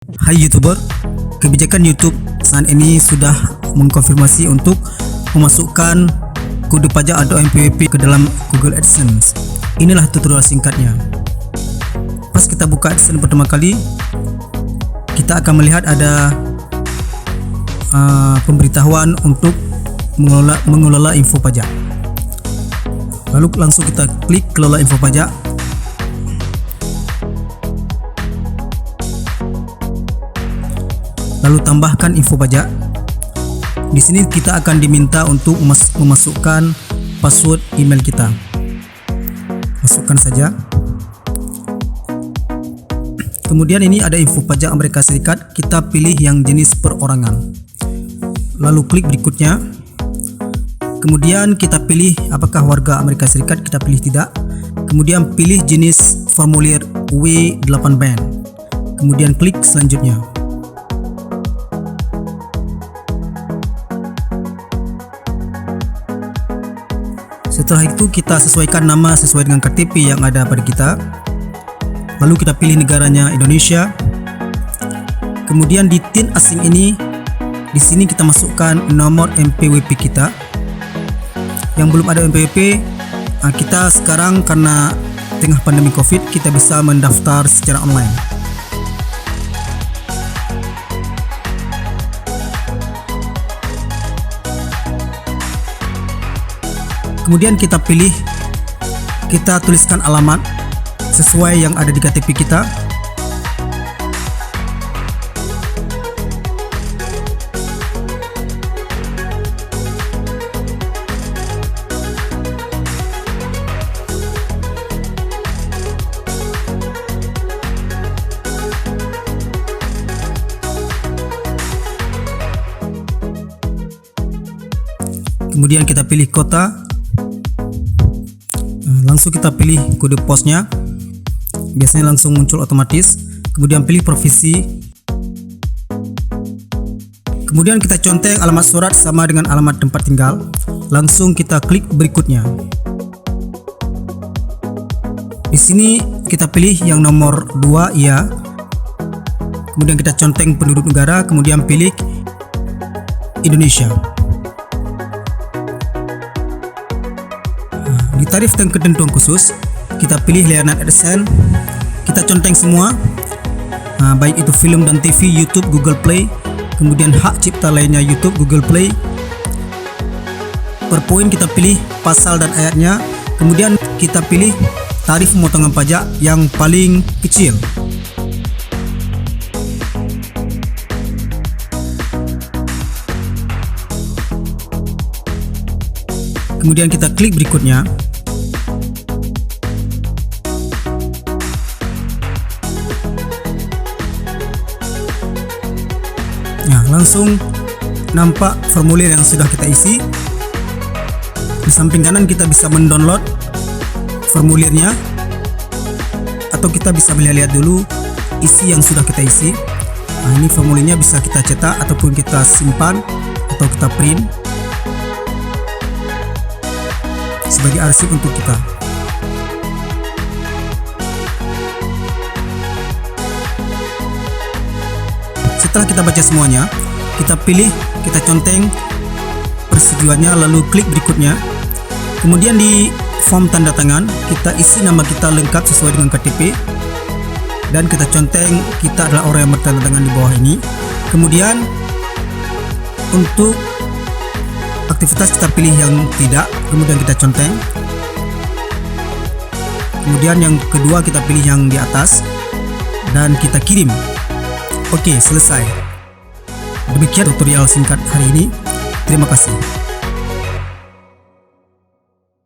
Hai YouTuber, kebijakan YouTube saat ini sudah mengkonfirmasi untuk memasukkan kode pajak atau MPWP ke dalam Google AdSense. Inilah tutorial singkatnya. Pas kita buka AdSense pertama kali, kita akan melihat ada pemberitahuan untuk mengelola info pajak. Lalu langsung kita klik kelola info pajak. Lalu tambahkan info pajak. Di sini kita akan diminta untuk memasukkan password email kita. Masukkan saja. Kemudian ini ada info pajak Amerika Serikat. Kita pilih yang jenis perorangan. Lalu klik berikutnya. Kemudian kita pilih apakah warga Amerika Serikat, kita pilih tidak. Kemudian pilih jenis formulir W8 band. Kemudian klik selanjutnya. Setelah itu kita sesuaikan nama sesuai dengan KTP yang ada pada kita. Lalu kita pilih negaranya Indonesia. Kemudian di TIN asing ini, di sini kita masukkan nomor MPWP kita. Yang belum ada MPWP, kita sekarang karena tengah pandemi COVID, kita bisa mendaftar secara online. Kemudian kita pilih, kita tuliskan alamat sesuai yang ada di KTP kita. Kemudian kita pilih kota. Langsung kita pilih kode posnya, biasanya langsung muncul otomatis. Kemudian pilih provinsi. Kemudian kita conteng alamat surat sama dengan alamat tempat tinggal. Langsung kita klik berikutnya. Di sini kita pilih yang nomor 2 iya. Kemudian kita conteng penduduk negara, kemudian pilih Indonesia. Di tarif dan ketentuan khusus, kita pilih layanan AdSense. Kita conteng semua, baik itu film dan TV, YouTube, Google Play, kemudian hak cipta lainnya YouTube, Google Play. Per poin kita pilih pasal dan ayatnya. Kemudian kita pilih tarif pemotongan pajak yang paling kecil. Kemudian kita klik berikutnya. Nah, langsung nampak formulir yang sudah kita isi. Di samping kanan kita bisa mendownload formulirnya, atau kita bisa melihat dulu isi yang sudah kita isi. Nah, ini formulirnya bisa kita cetak ataupun kita simpan atau kita print sebagai arsip untuk kita. Setelah kita baca semuanya, kita pilih, kita conteng persetujuannya, lalu klik berikutnya. Kemudian di form tanda tangan, kita isi nama kita lengkap sesuai dengan KTP, dan kita conteng kita adalah orang yang bertanda tangan di bawah ini. Kemudian untuk aktivitas kita pilih yang tidak, kemudian kita conteng. Kemudian yang kedua kita pilih yang di atas dan kita kirim. Oke, selesai. Demikian tutorial singkat hari ini. Terima kasih.